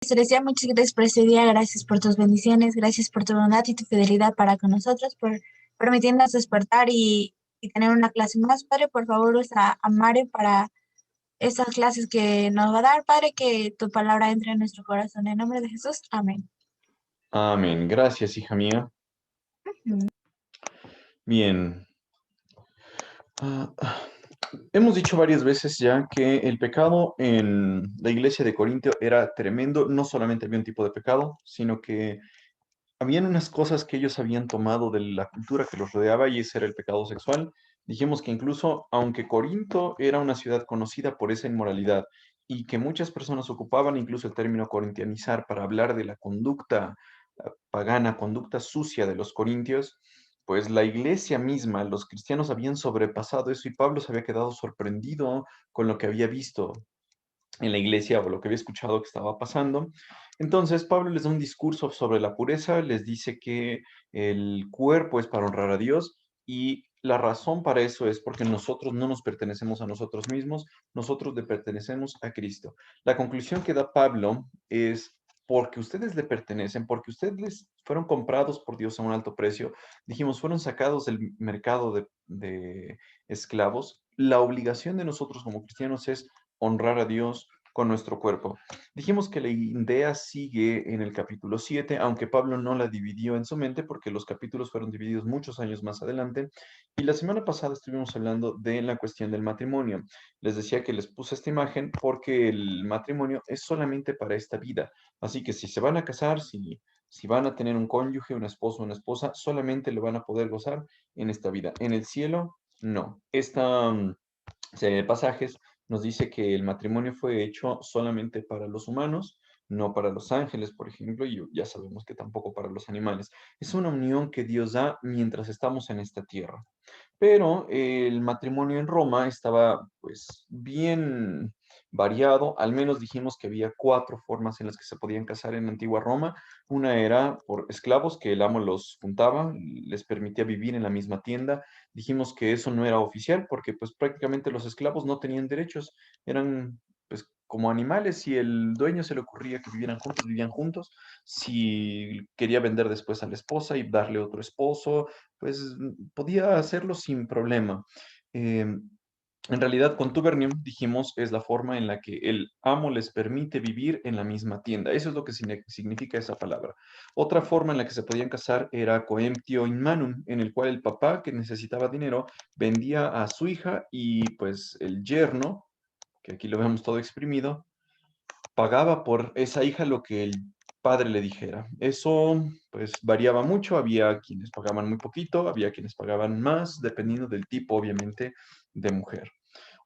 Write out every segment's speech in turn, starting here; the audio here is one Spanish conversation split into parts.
Celestial, muchas gracias por este día, gracias por tus bendiciones, gracias por tu bondad y tu fidelidad para con nosotros, por permitirnos despertar y tener una clase más. Padre, por favor, usa a Mare para estas clases que nos va a dar. Padre, que tu palabra entre en nuestro corazón. En nombre de Jesús, amén. Amén. Gracias, hija mía. Bien. Ah, hemos dicho varias veces ya que el pecado en la iglesia de Corintio era tremendo. No solamente había un tipo de pecado, sino que habían unas cosas que ellos habían tomado de la cultura que los rodeaba y ese era el pecado sexual. Dijimos que incluso, aunque Corinto era una ciudad conocida por esa inmoralidad y que muchas personas ocupaban incluso el término corintianizar para hablar de la conducta pagana, conducta sucia de los corintios, pues la iglesia misma, los cristianos habían sobrepasado eso y Pablo se había quedado sorprendido con lo que había visto en la iglesia o lo que había escuchado que estaba pasando. Entonces Pablo les da un discurso sobre la pureza, les dice que el cuerpo es para honrar a Dios y la razón para eso es porque nosotros no nos pertenecemos a nosotros mismos, nosotros le pertenecemos a Cristo. La conclusión que da Pablo es porque ustedes le pertenecen, porque ustedes fueron comprados por Dios a un alto precio, dijimos, fueron sacados del mercado de esclavos, la obligación de nosotros como cristianos es honrar a Dios con nuestro cuerpo. Dijimos que la idea sigue en el capítulo 7, aunque Pablo no la dividió en su mente porque los capítulos fueron divididos muchos años más adelante. Y la semana pasada estuvimos hablando de la cuestión del matrimonio. Les decía que les puse esta imagen porque el matrimonio es solamente para esta vida. Así que si se van a casar, si van a tener un cónyuge, un esposo o una esposa, solamente lo van a poder gozar en esta vida. En el cielo, no. Esta serie de pasajes nos dice que el matrimonio fue hecho solamente para los humanos, no para los ángeles, por ejemplo, y ya sabemos que tampoco para los animales. Es una unión que Dios da mientras estamos en esta tierra. Pero el matrimonio en Roma estaba pues bien variado, al menos dijimos que había cuatro formas en las que se podían casar en la antigua Roma. Una era por esclavos, que el amo los juntaba, les permitía vivir en la misma tienda. Dijimos que eso no era oficial porque pues prácticamente los esclavos no tenían derechos, eran pues como animales, si el dueño se le ocurría que vivieran juntos, vivían juntos. Si quería vender después a la esposa y darle otro esposo, pues podía hacerlo sin problema. En realidad, contubernium, dijimos, es la forma en la que el amo les permite vivir en la misma tienda. Eso es lo que significa esa palabra. Otra forma en la que se podían casar era coemptio in manum, en el cual el papá que necesitaba dinero vendía a su hija y pues el yerno, que aquí lo vemos todo exprimido, pagaba por esa hija lo que el padre le dijera. Eso pues variaba mucho, había quienes pagaban muy poquito, había quienes pagaban más, dependiendo del tipo, obviamente, de mujer.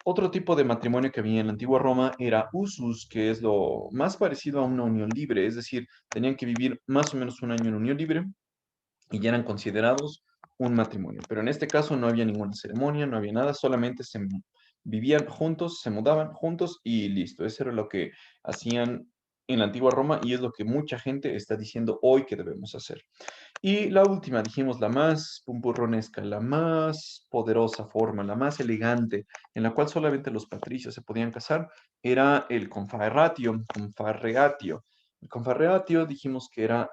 Otro tipo de matrimonio que había en la antigua Roma era usus, que es lo más parecido a una unión libre, es decir, tenían que vivir más o menos un año en unión libre y ya eran considerados un matrimonio. Pero en este caso no había ninguna ceremonia, no había nada, solamente se vivían juntos, se mudaban juntos y listo. Eso era lo que hacían en la antigua Roma y es lo que mucha gente está diciendo hoy que debemos hacer. Y la última, dijimos, la más pumpurronesca, la más poderosa forma, la más elegante, en la cual solamente los patricios se podían casar, era el confarreatio, confarreatio. El confarreatio dijimos que era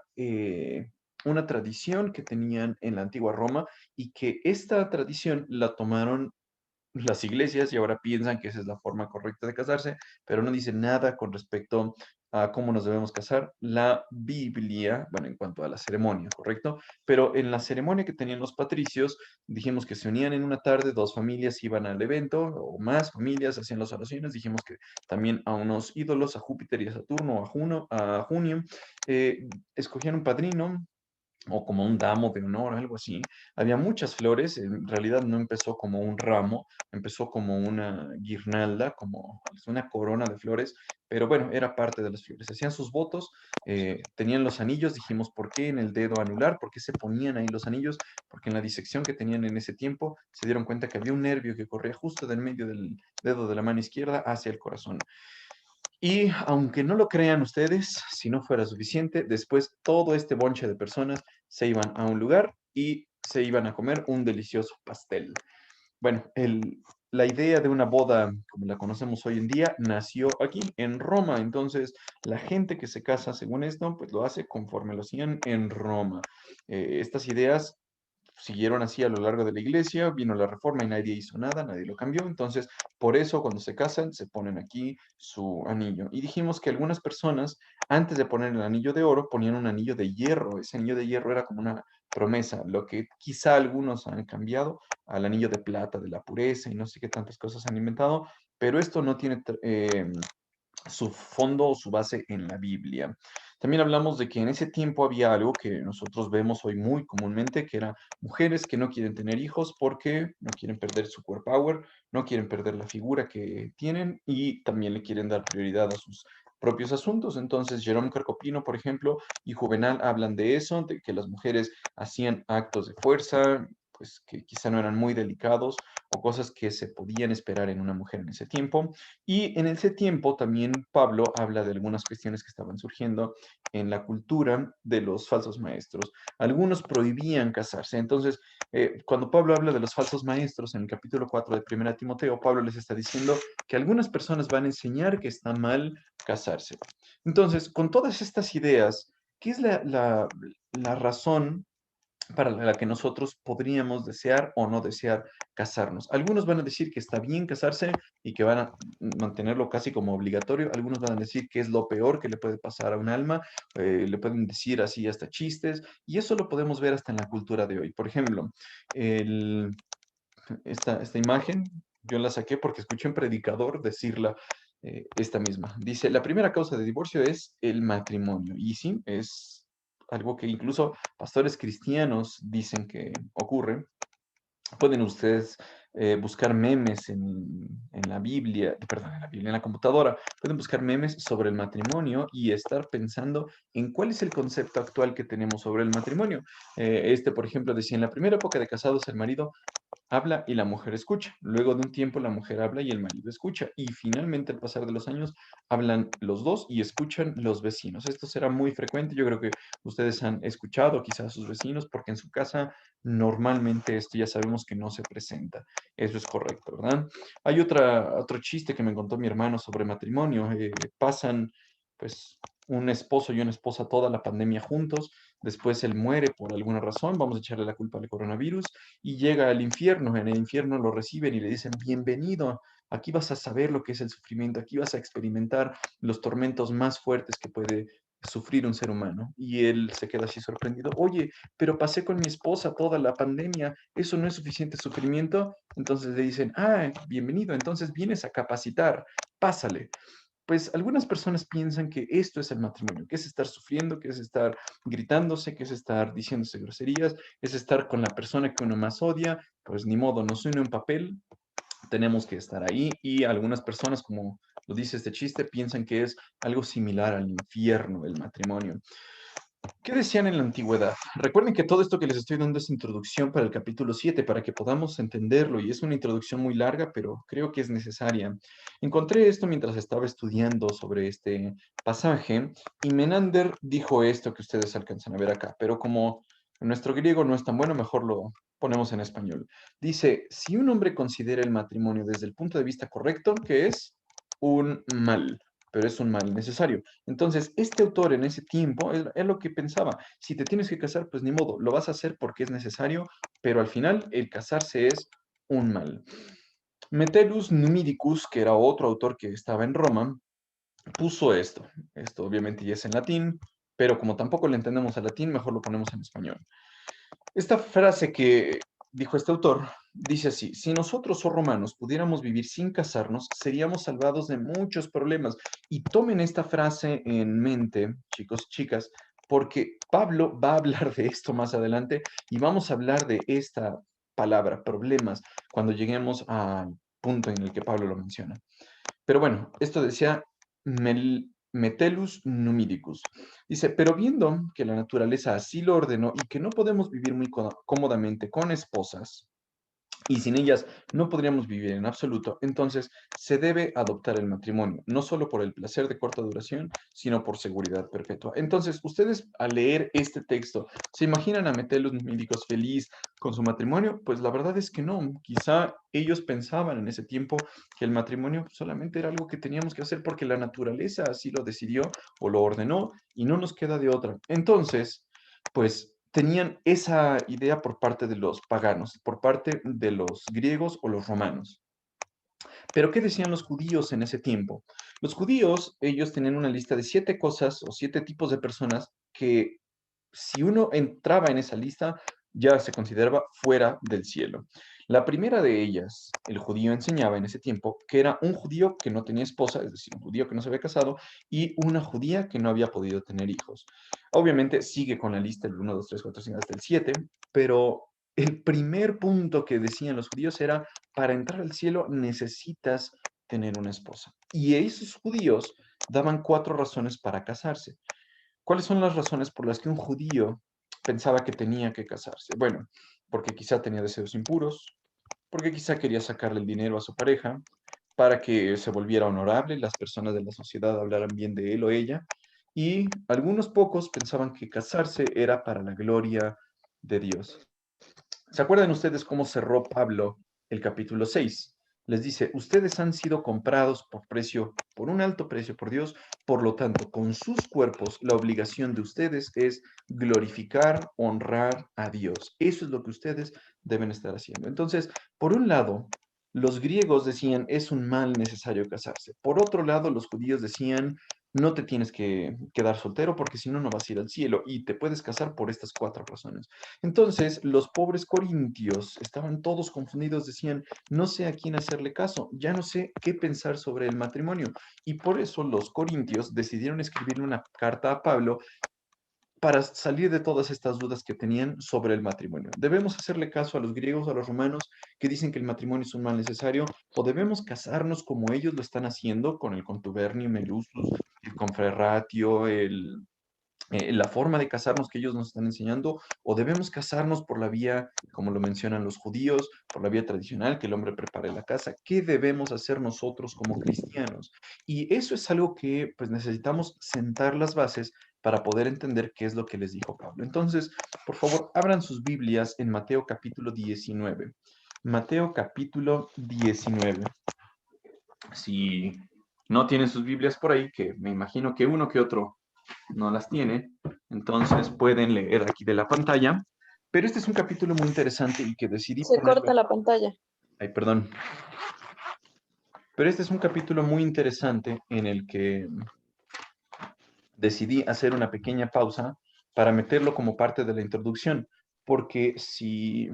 una tradición que tenían en la antigua Roma y que esta tradición la tomaron las iglesias y ahora piensan que esa es la forma correcta de casarse, pero no dice nada con respecto a cómo nos debemos casar. La Biblia, bueno, en cuanto a la ceremonia, ¿correcto? Pero en la ceremonia que tenían los patricios, dijimos que se unían en una tarde, dos familias iban al evento, o más familias hacían las oraciones, dijimos que también a unos ídolos, a Júpiter y a Saturno, a Junio, escogían un padrino, o como un damo de honor, algo así. Había muchas flores, en realidad no empezó como un ramo, empezó como una guirnalda, como una corona de flores, pero bueno, era parte de las flores. Hacían sus votos, tenían los anillos, dijimos, ¿por qué en el dedo anular? ¿Por qué se ponían ahí los anillos? Porque en la disección que tenían en ese tiempo se dieron cuenta que había un nervio que corría justo del medio del dedo de la mano izquierda hacia el corazón. Y aunque no lo crean ustedes, si no fuera suficiente, después todo este bonche de personas se iban a un lugar y se iban a comer un delicioso pastel. Bueno, la idea de una boda, como la conocemos hoy en día, nació aquí, en Roma. Entonces, la gente que se casa según esto, pues lo hace conforme lo hacían en Roma. Estas ideas siguieron así a lo largo de la iglesia, vino la reforma y nadie hizo nada, nadie lo cambió. Entonces, por eso cuando se casan, se ponen aquí su anillo. Y dijimos que algunas personas, antes de poner el anillo de oro, ponían un anillo de hierro. Ese anillo de hierro era como una promesa, lo que quizá algunos han cambiado al anillo de plata, de la pureza y no sé qué tantas cosas han inventado, pero esto no tiene su fondo o su base en la Biblia. También hablamos de que en ese tiempo había algo que nosotros vemos hoy muy comúnmente, que eran mujeres que no quieren tener hijos porque no quieren perder su core power, no quieren perder la figura que tienen y también le quieren dar prioridad a sus propios asuntos. Entonces, Jerome Carcopino, por ejemplo, y Juvenal hablan de eso, de que las mujeres hacían actos de fuerza, pues que quizá no eran muy delicados o cosas que se podían esperar en una mujer en ese tiempo. Y en ese tiempo también Pablo habla de algunas cuestiones que estaban surgiendo en la cultura de los falsos maestros. Algunos prohibían casarse. Entonces, cuando Pablo habla de los falsos maestros en el capítulo 4 de Primera Timoteo, Pablo les está diciendo que algunas personas van a enseñar que está mal casarse. Entonces, con todas estas ideas, ¿qué es la razón para la que nosotros podríamos desear o no desear casarnos? Algunos van a decir que está bien casarse y que van a mantenerlo casi como obligatorio. Algunos van a decir que es lo peor que le puede pasar a un alma. Le pueden decir así hasta chistes. Y eso lo podemos ver hasta en la cultura de hoy. Por ejemplo, el, esta imagen yo la saqué porque escuché a un predicador decirla. Esta misma. Dice, la primera causa de divorcio es el matrimonio. Y sí, es algo que incluso pastores cristianos dicen que ocurre. Pueden ustedes buscar memes en la Biblia, perdón, en la Biblia, en la computadora. Pueden buscar memes sobre el matrimonio y estar pensando en cuál es el concepto actual que tenemos sobre el matrimonio. Por ejemplo, decía, en la primera época de casados, el marido habla y la mujer escucha. Luego de un tiempo la mujer habla y el marido escucha. Y finalmente al pasar de los años hablan los dos y escuchan los vecinos. Esto será muy frecuente. Yo creo que ustedes han escuchado quizás a sus vecinos porque en su casa normalmente esto ya sabemos que no se presenta. Eso es correcto, ¿verdad? Hay otro chiste que me contó mi hermano sobre matrimonio. Pasan pues un esposo y una esposa toda la pandemia juntos. Después él muere por alguna razón. Vamos a echarle la culpa al coronavirus y llega al infierno. En el infierno lo reciben y le dicen, bienvenido, aquí vas a saber lo que es el sufrimiento, aquí vas a experimentar los tormentos más fuertes que puede sufrir un ser humano. Y él se queda así sorprendido, oye, pero pasé con mi esposa toda la pandemia, ¿eso no es suficiente sufrimiento? Entonces le dicen, ah, bienvenido, entonces vienes a capacitar, pásale. Pues algunas personas piensan que esto es el matrimonio, que es estar sufriendo, que es estar gritándose, que es estar diciéndose groserías, es estar con la persona que uno más odia, pues ni modo, nos une un papel, tenemos que estar ahí y algunas personas, como lo dice este chiste, piensan que es algo similar al infierno el matrimonio. ¿Qué decían en la antigüedad? Recuerden que todo esto que les estoy dando es introducción para el capítulo 7 para que podamos entenderlo, y es una introducción muy larga, pero creo que es necesaria. Encontré esto mientras estaba estudiando sobre este pasaje, y Menander dijo esto que ustedes alcanzan a ver acá, pero como nuestro griego no es tan bueno, mejor lo ponemos en español. Dice, si un hombre considera el matrimonio desde el punto de vista correcto, que es un mal, pero es un mal necesario. Entonces, este autor en ese tiempo es lo que pensaba. Si te tienes que casar, pues ni modo, lo vas a hacer porque es necesario, pero al final el casarse es un mal. Metellus Numidicus, que era otro autor que estaba en Roma, puso esto. Esto obviamente ya es en latín, pero como tampoco le entendemos al latín, mejor lo ponemos en español. Esta frase que dijo este autor dice así, si nosotros o romanos pudiéramos vivir sin casarnos, seríamos salvados de muchos problemas. Y tomen esta frase en mente, chicos, chicas, porque Pablo va a hablar de esto más adelante y vamos a hablar de esta palabra, problemas, cuando lleguemos al punto en el que Pablo lo menciona. Pero bueno, esto decía Metellus Numidicus. Dice, pero viendo que la naturaleza así lo ordenó y que no podemos vivir muy cómodamente con esposas, y sin ellas no podríamos vivir en absoluto. Entonces, se debe adoptar el matrimonio, no solo por el placer de corta duración, sino por seguridad perpetua. Entonces, ustedes al leer este texto, ¿se imaginan a Metellus Milicos feliz con su matrimonio? Pues la verdad es que no. Quizá ellos pensaban en ese tiempo que el matrimonio solamente era algo que teníamos que hacer porque la naturaleza así lo decidió o lo ordenó y no nos queda de otra. Entonces, pues tenían esa idea por parte de los paganos, por parte de los griegos o los romanos. Pero ¿qué decían los judíos en ese tiempo? Los judíos, ellos tenían una lista de 7 cosas o 7 tipos de personas que si uno entraba en esa lista, ya se consideraba fuera del cielo. La primera de ellas, el judío enseñaba en ese tiempo que era un judío que no tenía esposa, es decir, un judío que no se había casado, y una judía que no había podido tener hijos. Obviamente sigue con la lista el 1, 2, 3, 4, 5 hasta el 7, pero el primer punto que decían los judíos era, para entrar al cielo necesitas tener una esposa. Y esos judíos daban 4 razones para casarse. ¿Cuáles son las razones por las que un judío pensaba que tenía que casarse? Bueno, porque quizá tenía deseos impuros, porque quizá quería sacarle el dinero a su pareja para que se volviera honorable, las personas de la sociedad hablaran bien de él o ella, y algunos pocos pensaban que casarse era para la gloria de Dios. ¿Se acuerdan ustedes cómo cerró Pablo el capítulo 6? Les dice, ustedes han sido comprados por precio, por un alto precio por Dios, por lo tanto, con sus cuerpos, la obligación de ustedes es glorificar, honrar a Dios. Eso es lo que ustedes deben estar haciendo. Entonces, por un lado, los griegos decían, es un mal necesario casarse. Por otro lado, los judíos decían, no te tienes que quedar soltero porque si no, no vas a ir al cielo y te puedes casar por estas 4 razones. Entonces, los pobres corintios estaban todos confundidos, decían, no sé a quién hacerle caso, ya no sé qué pensar sobre el matrimonio. Y por eso los corintios decidieron escribirle una carta a Pablo para salir de todas estas dudas que tenían sobre el matrimonio. ¿Debemos hacerle caso a los griegos, a los romanos, que dicen que el matrimonio es un mal necesario? ¿O debemos casarnos como ellos lo están haciendo con el contubernio, el usus, el confraterratio, la forma de casarnos que ellos nos están enseñando, o debemos casarnos por la vía, como lo mencionan los judíos, por la vía tradicional, que el hombre prepare la casa? ¿Qué debemos hacer nosotros como cristianos? Y eso es algo que pues necesitamos sentar las bases para poder entender qué es lo que les dijo Pablo. Entonces, por favor, abran sus Biblias en Mateo capítulo 19. Mateo capítulo 19. Si no tienen sus Biblias por ahí, que me imagino que uno que otro no las tiene, entonces pueden leer aquí de la pantalla. Pero este es un capítulo muy interesante y que decidí Se ponerlo. corta la pantalla. Ay, perdón. Pero este es un capítulo muy interesante en el que decidí hacer una pequeña pausa para meterlo como parte de la introducción, porque si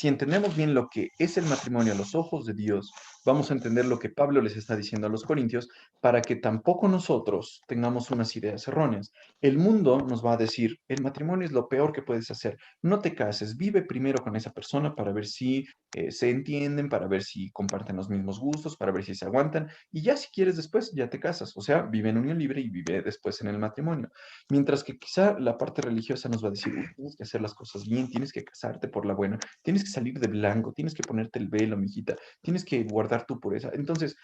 entendemos bien lo que es el matrimonio a los ojos de Dios, vamos a entender lo que Pablo les está diciendo a los corintios para que tampoco nosotros tengamos unas ideas erróneas. El mundo nos va a decir, el matrimonio es lo peor que puedes hacer. No te cases, vive primero con esa persona para ver si se entienden, para ver si comparten los mismos gustos, para ver si se aguantan, y ya si quieres después, ya te casas. O sea, vive en unión libre y vive después en el matrimonio. Mientras que quizá la parte religiosa nos va a decir, tienes que hacer las cosas bien, tienes que casarte por la buena, tienes que salir de blanco, tienes que ponerte el velo, mijita, tienes que guardar tu pureza. Entonces,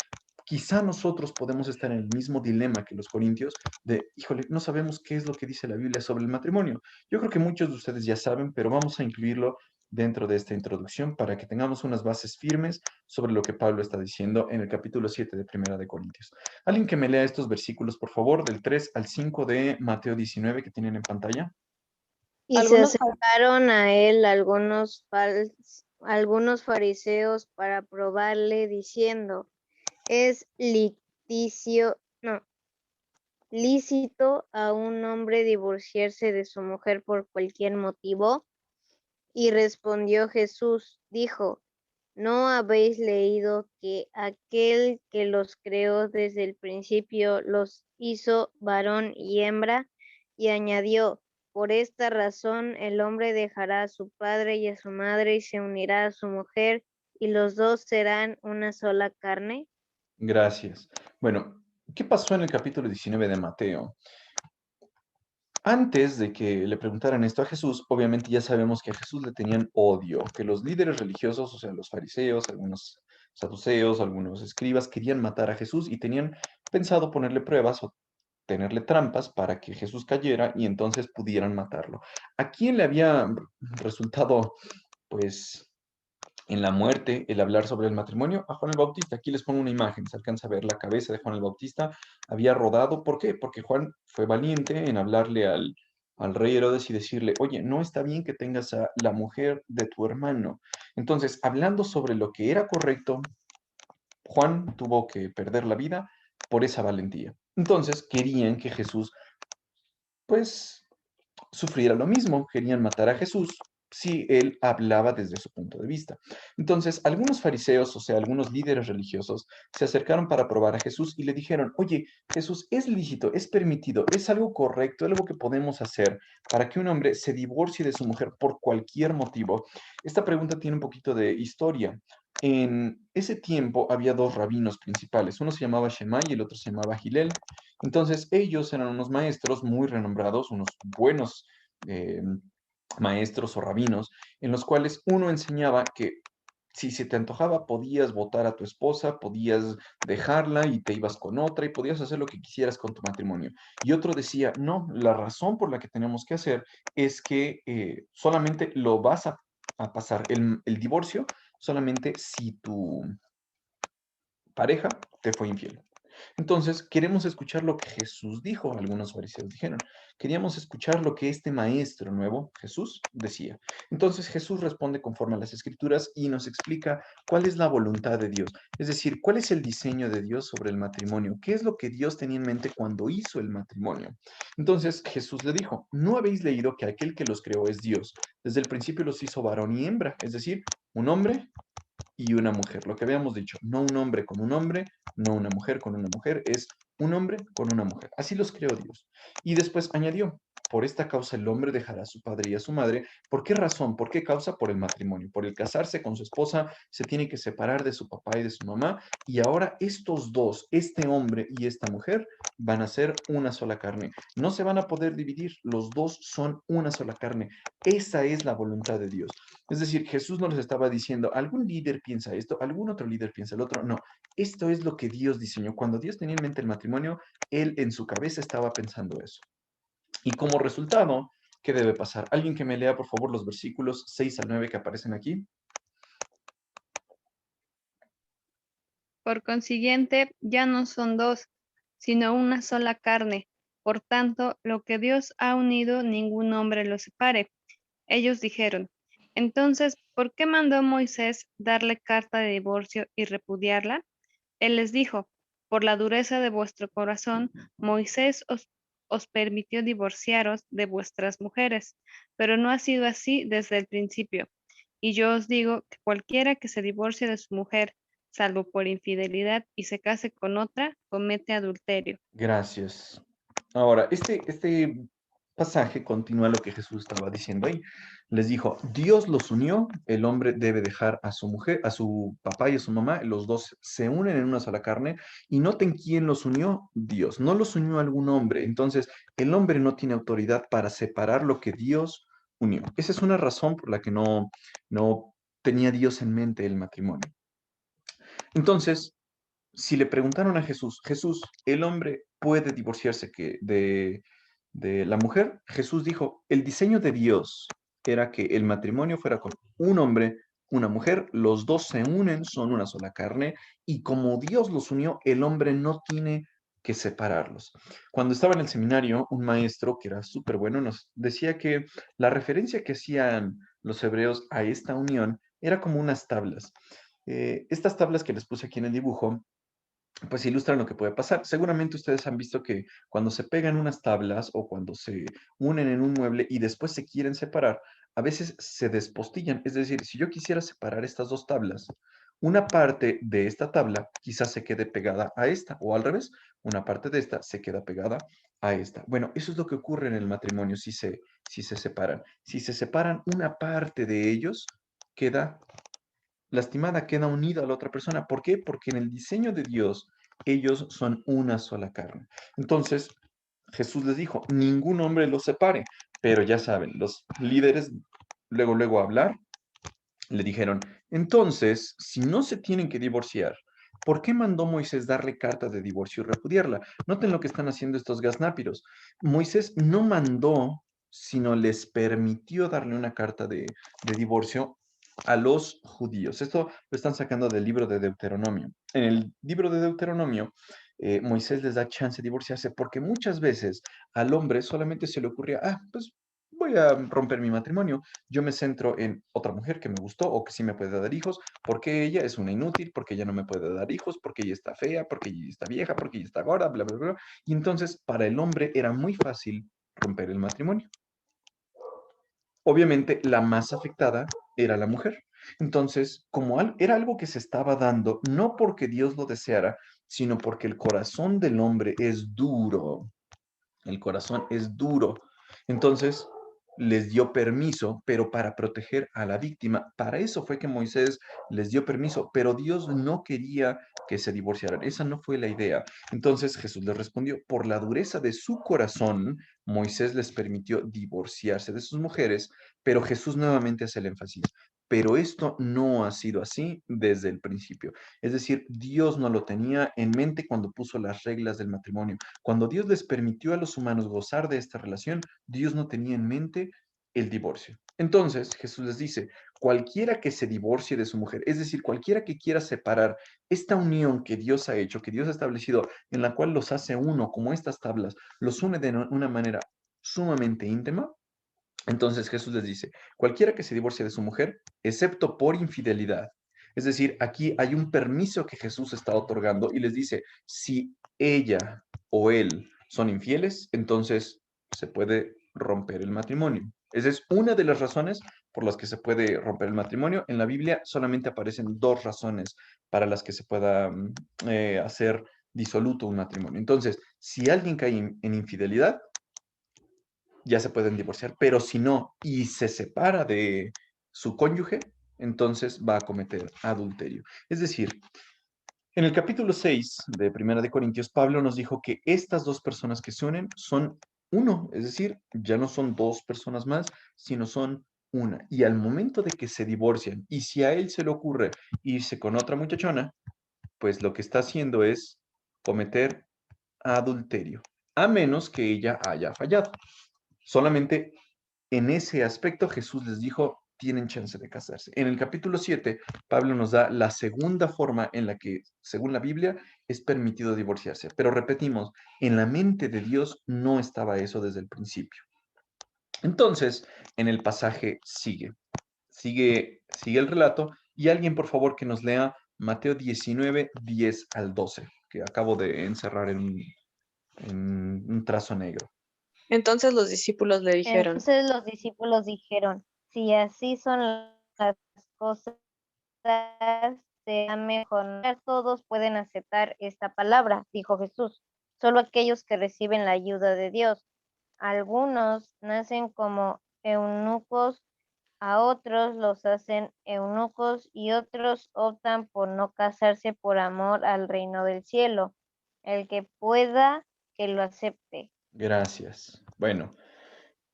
quizá nosotros podemos estar en el mismo dilema que los corintios de, híjole, no sabemos qué es lo que dice la Biblia sobre el matrimonio. Yo creo que muchos de ustedes ya saben, pero vamos a incluirlo dentro de esta introducción para que tengamos unas bases firmes sobre lo que Pablo está diciendo en el capítulo 7 de Primera de Corintios. Alguien que me lea estos versículos, por favor, del 3 al 5 de Mateo 19 que tienen en pantalla. Y se Algunos acercaron a él algunos fariseos para probarle, diciendo, ¿es lícito a un hombre divorciarse de su mujer por cualquier motivo? Y respondió Jesús, dijo, ¿no habéis leído que aquel que los creó desde el principio los hizo varón y hembra? Y añadió, por esta razón el hombre dejará a su padre y a su madre y se unirá a su mujer, y los dos serán una sola carne. Gracias. Bueno, ¿qué pasó en el capítulo 19 de Mateo? Antes de que le preguntaran esto a Jesús, obviamente ya sabemos que a Jesús le tenían odio, que los líderes religiosos, o sea, los fariseos, algunos saduceos, algunos escribas, querían matar a Jesús y tenían pensado ponerle pruebas o tenerle trampas para que Jesús cayera y entonces pudieran matarlo. ¿A quién le había resultado, pues, en la muerte el hablar sobre el matrimonio? A Juan el Bautista. Aquí les pongo una imagen, se alcanza a ver la cabeza de Juan el Bautista, había rodado. ¿Por qué? Porque Juan fue valiente en hablarle al rey Herodes y decirle, oye, no está bien que tengas a la mujer de tu hermano. Entonces, hablando sobre lo que era correcto, Juan tuvo que perder la vida por esa valentía. Entonces, querían que Jesús, pues, sufriera lo mismo, querían matar a Jesús si él hablaba desde su punto de vista. Entonces, algunos fariseos, o sea, algunos líderes religiosos, se acercaron para probar a Jesús y le dijeron, oye, Jesús, es lícito, es permitido, es algo correcto, algo que podemos hacer para que un hombre se divorcie de su mujer por cualquier motivo. Esta pregunta tiene un poquito de historia. En ese tiempo había dos rabinos principales, uno se llamaba Shammai y el otro se llamaba Hillel. Entonces, ellos eran unos maestros muy renombrados, unos buenos eh, maestros o rabinos, en los cuales uno enseñaba que si se te antojaba, podías votar a tu esposa, podías dejarla y te ibas con otra y podías hacer lo que quisieras con tu matrimonio. Y otro decía, no, la razón por la que tenemos que hacer es que solamente lo vas a pasar el divorcio solamente si tu pareja te fue infiel. Entonces, queremos escuchar lo que Jesús dijo, algunos fariseos dijeron. Queríamos escuchar lo que este maestro nuevo, Jesús, decía. Entonces, Jesús responde conforme a las escrituras y nos explica cuál es la voluntad de Dios. Es decir, cuál es el diseño de Dios sobre el matrimonio. ¿Qué es lo que Dios tenía en mente cuando hizo el matrimonio? Entonces, Jesús le dijo, ¿no habéis leído que aquel que los creó es Dios? Desde el principio los hizo varón y hembra, es decir, un hombre y una mujer. Lo que habíamos dicho, no un hombre con un hombre, no una mujer con una mujer, es un hombre con una mujer. Así los creó Dios. Y después añadió, por esta causa el hombre dejará a su padre y a su madre. ¿Por qué razón? ¿Por qué causa? Por el matrimonio. Por el casarse con su esposa, se tiene que separar de su papá y de su mamá. Y ahora estos dos, este hombre y esta mujer, van a ser una sola carne. No se van a poder dividir, los dos son una sola carne. Esa es la voluntad de Dios. Es decir, Jesús no les estaba diciendo, algún líder piensa esto, algún otro líder piensa el otro. No, esto es lo que Dios diseñó. Cuando Dios tenía en mente el matrimonio, Él en su cabeza estaba pensando eso. Y como resultado, ¿qué debe pasar? Alguien que me lea, por favor, los versículos 6 al 9 que aparecen aquí. Por consiguiente, ya no son dos, sino una sola carne. Por tanto, lo que Dios ha unido, ningún hombre lo separe. Ellos dijeron, entonces, ¿por qué mandó Moisés darle carta de divorcio y repudiarla? Él les dijo, por la dureza de vuestro corazón, Moisés os permitió divorciaros de vuestras mujeres, pero no ha sido así desde el principio. Y yo os digo que cualquiera que se divorcie de su mujer, salvo por infidelidad, y se case con otra, comete adulterio. Gracias. Ahora, este pasaje continúa lo que Jesús estaba diciendo ahí. Les dijo, Dios los unió, el hombre debe dejar a su mujer, a su papá y a su mamá, los dos se unen en una sola carne, y noten quién los unió, Dios, no los unió algún hombre. Entonces, el hombre no tiene autoridad para separar lo que Dios unió. Esa es una razón por la que no tenía Dios en mente el matrimonio. Entonces, si le preguntaron a Jesús, Jesús, ¿el hombre puede divorciarse de la mujer? Jesús dijo, el diseño de Dios era que el matrimonio fuera con un hombre, una mujer, los dos se unen, son una sola carne, y como Dios los unió, el hombre no tiene que separarlos. Cuando estaba en el seminario, un maestro que era súper bueno nos decía que la referencia que hacían los hebreos a esta unión era como unas tablas. Estas tablas que les puse aquí en el dibujo pues ilustran lo que puede pasar. Seguramente ustedes han visto que cuando se pegan unas tablas o cuando se unen en un mueble y después se quieren separar, a veces se despostillan. Es decir, si yo quisiera separar estas dos tablas, una parte de esta tabla quizás se quede pegada a esta, o al revés, una parte de esta se queda pegada a esta. Bueno, eso es lo que ocurre en el matrimonio si se separan. Si se separan, una parte de ellos queda lastimada, queda unida a la otra persona. ¿Por qué? Porque en el diseño de Dios ellos son una sola carne. Entonces, Jesús les dijo, ningún hombre los separe. Pero ya saben, los líderes, luego a hablar, le dijeron, entonces, si no se tienen que divorciar, ¿por qué mandó Moisés darle carta de divorcio y repudiarla? Noten lo que están haciendo estos gaznápiros. Moisés no mandó, sino les permitió darle una carta de divorcio a los judíos. Esto lo están sacando del libro de Deuteronomio. En el libro de Deuteronomio, Moisés les da chance de divorciarse porque muchas veces al hombre solamente se le ocurría, pues voy a romper mi matrimonio, yo me centro en otra mujer que me gustó o que sí me puede dar hijos, porque ella es una inútil, porque ella no me puede dar hijos, porque ella está fea, porque ella está vieja, porque ella está gorda, bla, bla, bla. Y entonces para el hombre era muy fácil romper el matrimonio. Obviamente la más afectada era la mujer. Entonces, como era algo que se estaba dando, no porque Dios lo deseara, sino porque el corazón del hombre es duro. El corazón es duro. Entonces, les dio permiso, pero para proteger a la víctima. Para eso fue que Moisés les dio permiso, pero Dios no quería que se divorciaran. Esa no fue la idea. Entonces Jesús les respondió, por la dureza de su corazón, Moisés les permitió divorciarse de sus mujeres, pero Jesús nuevamente hace el énfasis. Pero esto no ha sido así desde el principio. Es decir, Dios no lo tenía en mente cuando puso las reglas del matrimonio. Cuando Dios les permitió a los humanos gozar de esta relación, Dios no tenía en mente el divorcio. Entonces Jesús les dice, cualquiera que se divorcie de su mujer, es decir, cualquiera que quiera separar esta unión que Dios ha hecho, que Dios ha establecido, en la cual los hace uno, como estas tablas, los une de una manera sumamente íntima. Entonces Jesús les dice, cualquiera que se divorcie de su mujer, excepto por infidelidad. Es decir, aquí hay un permiso que Jesús está otorgando y les dice, si ella o él son infieles, entonces se puede romper el matrimonio. Esa es una de las razones por las que se puede romper el matrimonio. En la Biblia solamente aparecen dos razones para las que se pueda hacer disoluto un matrimonio. Entonces, si alguien cae en infidelidad, ya se pueden divorciar, pero si no y se separa de su cónyuge, entonces va a cometer adulterio. Es decir, en el capítulo 6 de Primera de Corintios, Pablo nos dijo que estas dos personas que se unen son uno, es decir, ya no son dos personas más, sino son una. Y al momento de que se divorcian, y si a él se le ocurre irse con otra muchachona, pues lo que está haciendo es cometer adulterio, a menos que ella haya fallado. Solamente en ese aspecto Jesús les dijo, tienen chance de casarse. En el capítulo 7, Pablo nos da la segunda forma en la que, según la Biblia, es permitido divorciarse. Pero repetimos, en la mente de Dios no estaba eso desde el principio. Entonces, en el pasaje sigue el relato y alguien por favor que nos lea Mateo 19, 10 al 12, que acabo de encerrar en un trazo negro. Entonces los discípulos le dijeron, Entonces los discípulos dijeron, si así son las cosas, será mejor. No todos pueden aceptar esta palabra, dijo Jesús, solo aquellos que reciben la ayuda de Dios. Algunos nacen como eunucos, a otros los hacen eunucos y otros optan por no casarse por amor al reino del cielo. El que pueda, que lo acepte. Gracias. Bueno,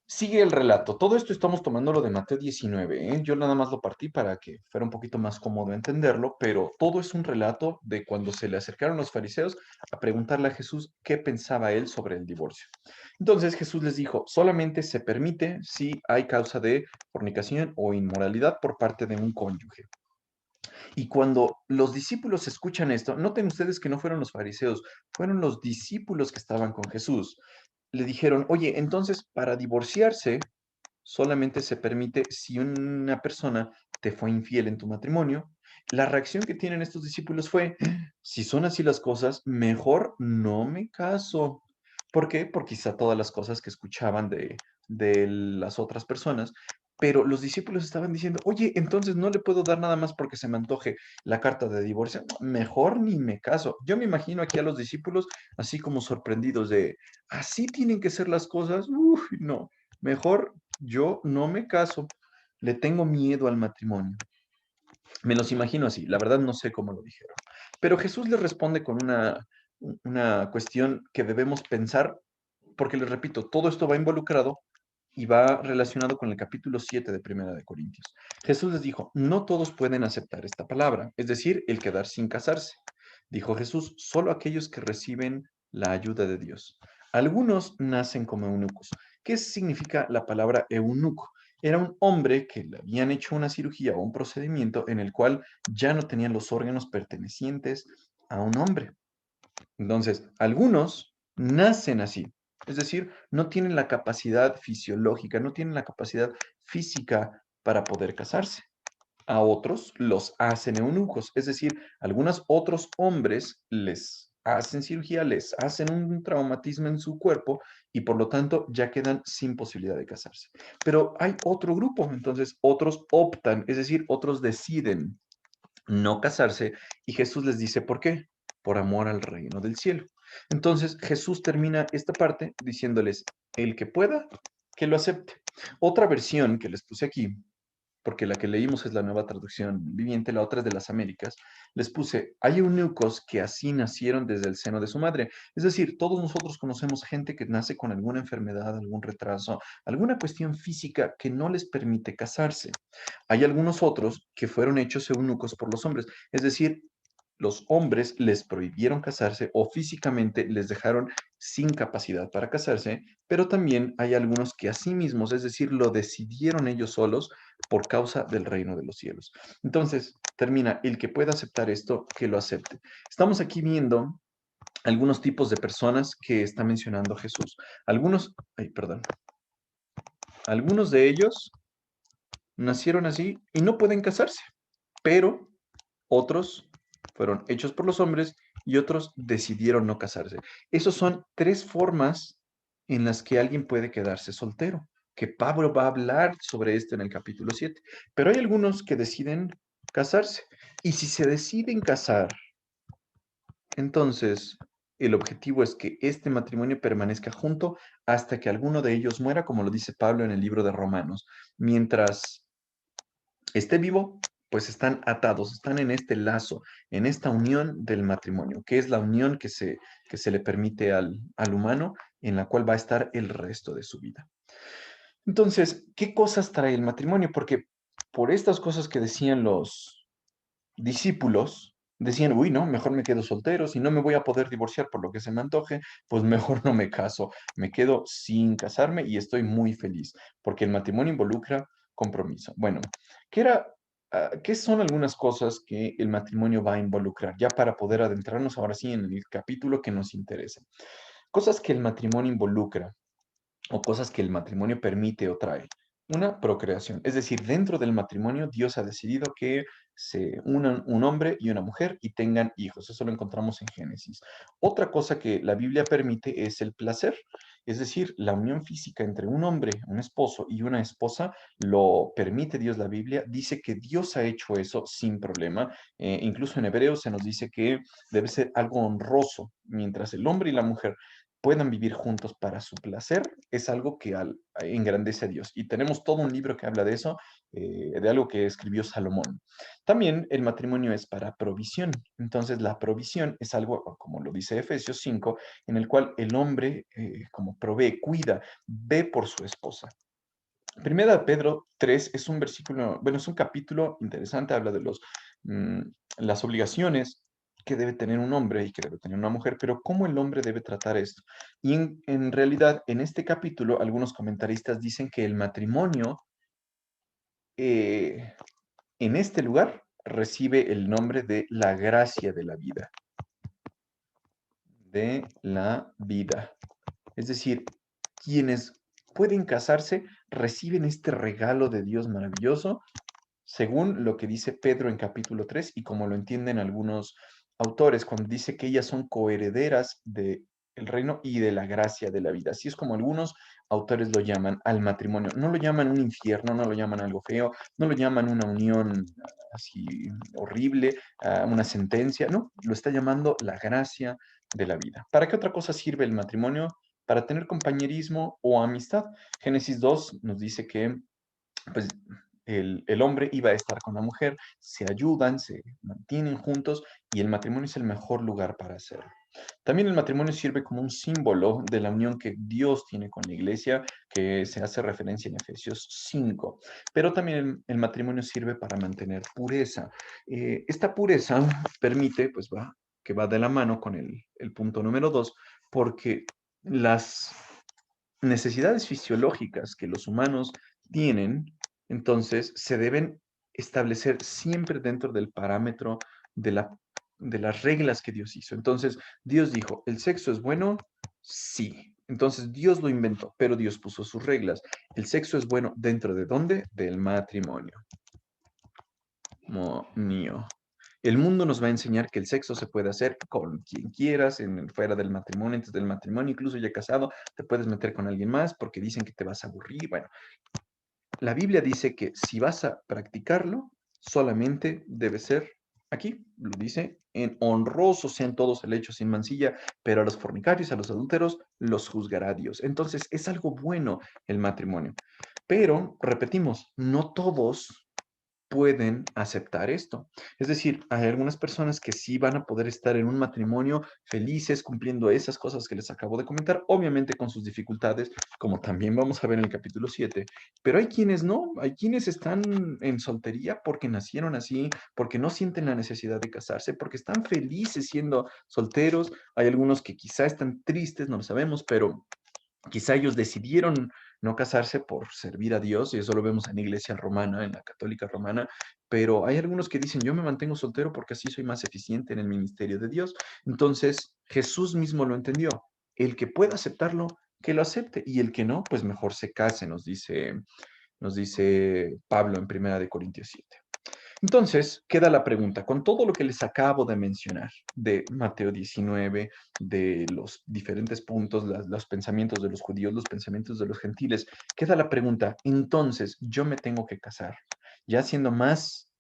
sigue el relato. Todo esto estamos tomándolo de Mateo 19, ¿eh? Yo nada más lo partí para que fuera un poquito más cómodo entenderlo, pero todo es un relato de cuando se le acercaron los fariseos a preguntarle a Jesús qué pensaba él sobre el divorcio. Entonces Jesús les dijo, solamente se permite si hay causa de fornicación o inmoralidad por parte de un cónyuge. Y cuando los discípulos escuchan esto, noten ustedes que no fueron los fariseos, fueron los discípulos que estaban con Jesús. Le dijeron, oye, entonces para divorciarse solamente se permite si una persona te fue infiel en tu matrimonio. La reacción que tienen estos discípulos fue, si son así las cosas, mejor no me caso. ¿Por qué? Por quizá todas las cosas que escuchaban de las otras personas, pero los discípulos estaban diciendo, oye, entonces no le puedo dar nada más porque se me antoje la carta de divorcio, mejor ni me caso. Yo me imagino aquí a los discípulos así como sorprendidos de, así tienen que ser las cosas, uf, no, mejor yo no me caso, le tengo miedo al matrimonio. Me los imagino así, la verdad no sé cómo lo dijeron. Pero Jesús les responde con una cuestión que debemos pensar porque les repito, todo esto va involucrado y va relacionado con el capítulo 7 de Primera de Corintios. Jesús les dijo, no todos pueden aceptar esta palabra, es decir, el quedar sin casarse. Dijo Jesús, solo aquellos que reciben la ayuda de Dios. Algunos nacen como eunucos. ¿Qué significa la palabra eunuco? Era un hombre que le habían hecho una cirugía o un procedimiento en el cual ya no tenían los órganos pertenecientes a un hombre. Entonces, algunos nacen así, es decir, no tienen la capacidad fisiológica, no tienen la capacidad física para poder casarse. A otros los hacen eunucos, es decir, algunos otros hombres les hacen cirugía, les hacen un traumatismo en su cuerpo y por lo tanto ya quedan sin posibilidad de casarse. Pero hay otro grupo, entonces otros optan, es decir, otros deciden no casarse y Jesús les dice, ¿por qué? Por amor al reino del cielo. Entonces Jesús termina esta parte diciéndoles, el que pueda, que lo acepte. Otra versión que les puse aquí, porque la que leímos es la Nueva Traducción Viviente, la otra es de las Américas, les puse, hay eunucos que así nacieron desde el seno de su madre. Es decir, todos nosotros conocemos gente que nace con alguna enfermedad, algún retraso, alguna cuestión física que no les permite casarse. Hay algunos otros que fueron hechos eunucos por los hombres, es decir, los hombres les prohibieron casarse o físicamente les dejaron sin capacidad para casarse, pero también hay algunos que a sí mismos, es decir, lo decidieron ellos solos por causa del reino de los cielos. Entonces, termina, el que pueda aceptar esto, que lo acepte. Estamos aquí viendo algunos tipos de personas que está mencionando Jesús. Algunos de ellos nacieron así y no pueden casarse, pero otros fueron hechos por los hombres y otros decidieron no casarse. Esas son tres formas en las que alguien puede quedarse soltero, que Pablo va a hablar sobre esto en el capítulo 7. Pero hay algunos que deciden casarse. Y si se deciden casar, entonces el objetivo es que este matrimonio permanezca junto hasta que alguno de ellos muera, como lo dice Pablo en el libro de Romanos. Mientras esté vivo, pues están atados, están en este lazo, en esta unión del matrimonio, que es la unión que se le permite al humano, en la cual va a estar el resto de su vida. Entonces, ¿qué cosas trae el matrimonio? Porque por estas cosas que decían los discípulos, decían, uy, no, mejor me quedo soltero, si no me voy a poder divorciar por lo que se me antoje, pues mejor no me caso, me quedo sin casarme y estoy muy feliz, porque el matrimonio involucra compromiso. Bueno, ¿qué era, qué son algunas cosas que el matrimonio va a involucrar? Ya para poder adentrarnos ahora sí en el capítulo que nos interesa. Cosas que el matrimonio involucra o cosas que el matrimonio permite o trae. Una, procreación. Es decir, dentro del matrimonio Dios ha decidido que se unan un hombre y una mujer y tengan hijos. Eso lo encontramos en Génesis. Otra cosa que la Biblia permite es el placer. Es decir, la unión física entre un hombre, un esposo y una esposa lo permite Dios la Biblia. Dice que Dios ha hecho eso sin problema. Incluso en Hebreos se nos dice que debe ser algo honroso mientras el hombre y la mujer puedan vivir juntos para su placer, es algo que engrandece a Dios. Y tenemos todo un libro que habla de eso, de algo que escribió Salomón. También el matrimonio es para provisión. Entonces la provisión es algo, como lo dice Efesios 5, en el cual el hombre como provee, cuida, ve por su esposa. Primera de Pedro 3 es un versículo, bueno, es un capítulo interesante, habla de las obligaciones que debe tener un hombre y que debe tener una mujer, pero cómo el hombre debe tratar esto. Y en realidad, en este capítulo, algunos comentaristas dicen que el matrimonio eh, en este lugar recibe el nombre de la gracia de la vida. De la vida. Es decir, quienes pueden casarse reciben este regalo de Dios maravilloso, según lo que dice Pedro en capítulo 3 y como lo entienden algunos autores cuando dice que ellas son coherederas del reino y de la gracia de la vida. Así es como algunos autores lo llaman al matrimonio. No lo llaman un infierno, no lo llaman algo feo, no lo llaman una unión así horrible, una sentencia, no, lo está llamando la gracia de la vida. ¿Para qué otra cosa sirve el matrimonio? Para tener compañerismo o amistad. Génesis 2 nos dice que pues, el hombre iba a estar con la mujer, se ayudan, se mantienen juntos y el matrimonio es el mejor lugar para hacerlo. También el matrimonio sirve como un símbolo de la unión que Dios tiene con la iglesia, que se hace referencia en Efesios 5. Pero también el matrimonio sirve para mantener pureza. Esta pureza permite, pues que va de la mano con el punto número 2, porque las necesidades fisiológicas que los humanos tienen, entonces se deben establecer siempre dentro del parámetro de de las reglas que Dios hizo. Entonces, Dios dijo, ¿el sexo es bueno? Sí. Entonces, Dios lo inventó, pero Dios puso sus reglas. ¿El sexo es bueno dentro de dónde? Del matrimonio. Monio. El mundo nos va a enseñar que el sexo se puede hacer con quien quieras, fuera del matrimonio, antes del matrimonio, incluso ya casado, te puedes meter con alguien más porque dicen que te vas a aburrir. Bueno, la Biblia dice que si vas a practicarlo, solamente debe ser, aquí lo dice, en honrosos sean todos el hecho sin mancilla, pero a los fornicarios, a los adúlteros, los juzgará Dios. Entonces, es algo bueno el matrimonio. Pero, repetimos, no todos pueden aceptar esto. Es decir, hay algunas personas que sí van a poder estar en un matrimonio felices cumpliendo esas cosas que les acabo de comentar, obviamente con sus dificultades, como también vamos a ver en el capítulo 7, pero hay quienes no, hay quienes están en soltería porque nacieron así, porque no sienten la necesidad de casarse, porque están felices siendo solteros, hay algunos que quizá están tristes, no lo sabemos, pero quizá ellos decidieron no casarse por servir a Dios, y eso lo vemos en la iglesia romana, en la católica romana, pero hay algunos que dicen, yo me mantengo soltero porque así soy más eficiente en el ministerio de Dios. Entonces, Jesús mismo lo entendió. El que pueda aceptarlo, que lo acepte, y el que no, pues mejor se case, nos dice Pablo en Primera de Corintios 7. Entonces, queda la pregunta, con todo lo que les acabo de mencionar, de Mateo 19, de los diferentes puntos, los pensamientos de los judíos, los pensamientos de los gentiles, queda la pregunta, entonces, ¿yo me tengo que casar? Ya siendo más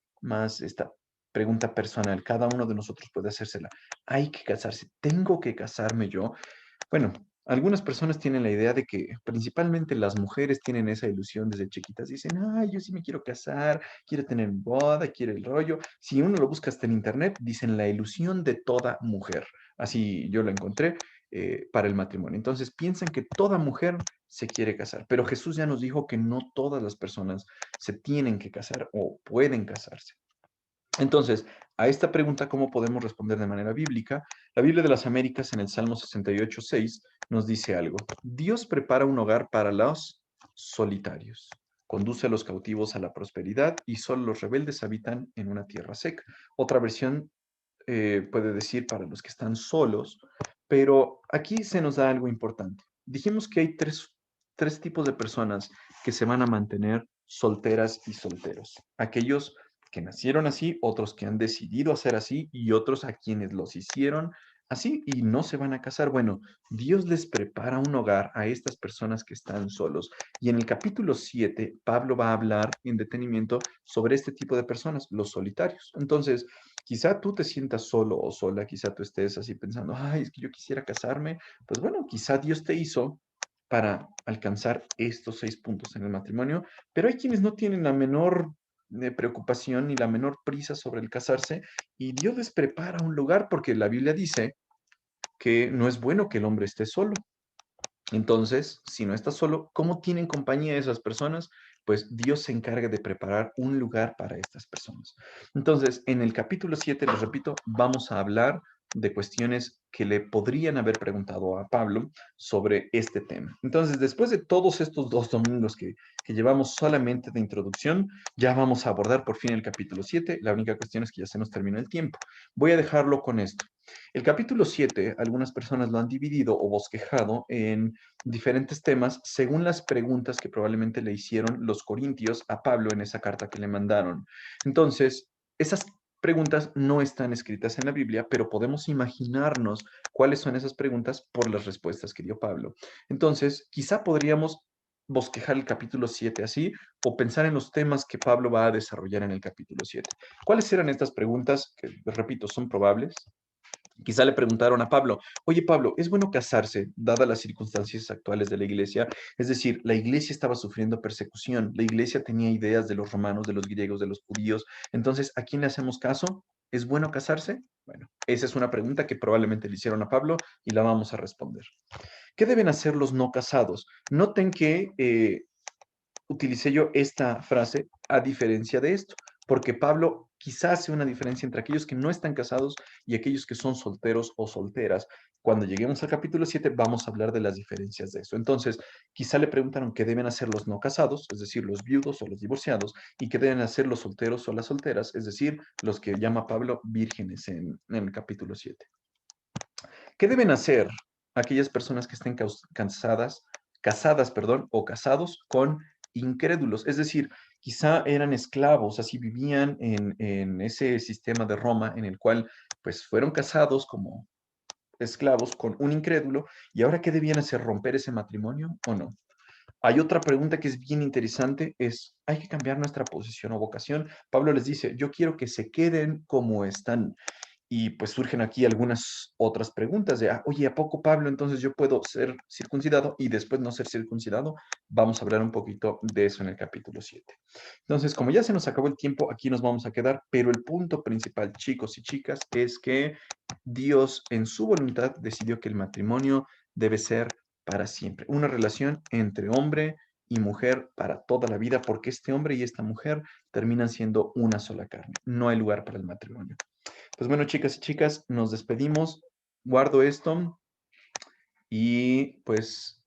esta pregunta personal, cada uno de nosotros puede hacérsela. ¿Hay que casarse? ¿Tengo que casarme yo? Bueno, algunas personas tienen la idea de que principalmente las mujeres tienen esa ilusión desde chiquitas. Dicen, ay, yo sí me quiero casar, quiero tener boda, quiero el rollo. Si uno lo busca hasta en internet, dicen la ilusión de toda mujer. Así yo lo encontré para el matrimonio. Entonces piensan que toda mujer se quiere casar, pero Jesús ya nos dijo que no todas las personas se tienen que casar o pueden casarse. Entonces, a esta pregunta, ¿cómo podemos responder de manera bíblica? La Biblia de las Américas en el Salmo 68:6 nos dice algo. Dios prepara un hogar para los solitarios, conduce a los cautivos a la prosperidad y solo los rebeldes habitan en una tierra seca. Otra versión puede decir para los que están solos, pero aquí se nos da algo importante. Dijimos que hay tres tipos de personas que se van a mantener solteras y solteros. Aquellos que nacieron así, otros que han decidido hacer así y otros a quienes los hicieron así y no se van a casar. Bueno, Dios les prepara un hogar a estas personas que están solos. Y en el capítulo 7, Pablo va a hablar en detenimiento sobre este tipo de personas, los solitarios. Entonces, quizá tú te sientas solo o sola, quizá tú estés así pensando, ay, es que yo quisiera casarme. Pues bueno, quizá Dios te hizo para alcanzar estos 6 puntos en el matrimonio, pero hay quienes no tienen la menor preocupación ni la menor prisa sobre el casarse y Dios les prepara un lugar porque la Biblia dice que no es bueno que el hombre esté solo. Entonces, si no estás solo, ¿cómo tienen compañía esas personas? Pues Dios se encarga de preparar un lugar para estas personas. Entonces, en el capítulo 7, les repito, vamos a hablar de cuestiones que le podrían haber preguntado a Pablo sobre este tema. Entonces, después de todos estos 2 domingos que llevamos solamente de introducción, ya vamos a abordar por fin el capítulo 7. La única cuestión es que ya se nos terminó el tiempo. Voy a dejarlo con esto. El capítulo 7, algunas personas lo han dividido o bosquejado en diferentes temas según las preguntas que probablemente le hicieron los corintios a Pablo en esa carta que le mandaron. Entonces, esas preguntas no están escritas en la Biblia, pero podemos imaginarnos cuáles son esas preguntas por las respuestas que dio Pablo. Entonces, quizá podríamos bosquejar el capítulo 7 así o pensar en los temas que Pablo va a desarrollar en el capítulo 7. ¿Cuáles eran estas preguntas que, repito, son probables? Quizá le preguntaron a Pablo, oye Pablo, ¿es bueno casarse dadas las circunstancias actuales de la iglesia? Es decir, la iglesia estaba sufriendo persecución, la iglesia tenía ideas de los romanos, de los griegos, de los judíos. Entonces, ¿a quién le hacemos caso? ¿Es bueno casarse? Bueno, esa es una pregunta que probablemente le hicieron a Pablo y la vamos a responder. ¿Qué deben hacer los no casados? Noten que utilicé yo esta frase a diferencia de esto, porque Pablo quizás hace una diferencia entre aquellos que no están casados y aquellos que son solteros o solteras. Cuando lleguemos al capítulo 7 vamos a hablar de las diferencias de eso. Entonces, quizá le preguntaron qué deben hacer los no casados, es decir, los viudos o los divorciados, y qué deben hacer los solteros o las solteras, es decir, los que llama Pablo vírgenes en el capítulo 7. ¿Qué deben hacer aquellas personas que estén casadas, perdón, o casados con incrédulos? Es decir, quizá eran esclavos, así vivían en ese sistema de Roma en el cual pues fueron casados como esclavos con un incrédulo y ahora ¿qué debían hacer? ¿Romper ese matrimonio o no? Hay otra pregunta que es bien interesante, es, ¿hay que cambiar nuestra posición o vocación? Pablo les dice, yo quiero que se queden como están. Y pues surgen aquí algunas otras preguntas de, oye, ¿a poco Pablo entonces yo puedo ser circuncidado y después no ser circuncidado? Vamos a hablar un poquito de eso en el capítulo 7. Entonces, como ya se nos acabó el tiempo, aquí nos vamos a quedar, pero el punto principal, chicos y chicas, es que Dios en su voluntad decidió que el matrimonio debe ser para siempre, una relación entre hombre y mujer para toda la vida, porque este hombre y esta mujer terminan siendo una sola carne. No hay lugar para el matrimonio. Pues bueno, chicas y chicas, nos despedimos. Guardo esto y pues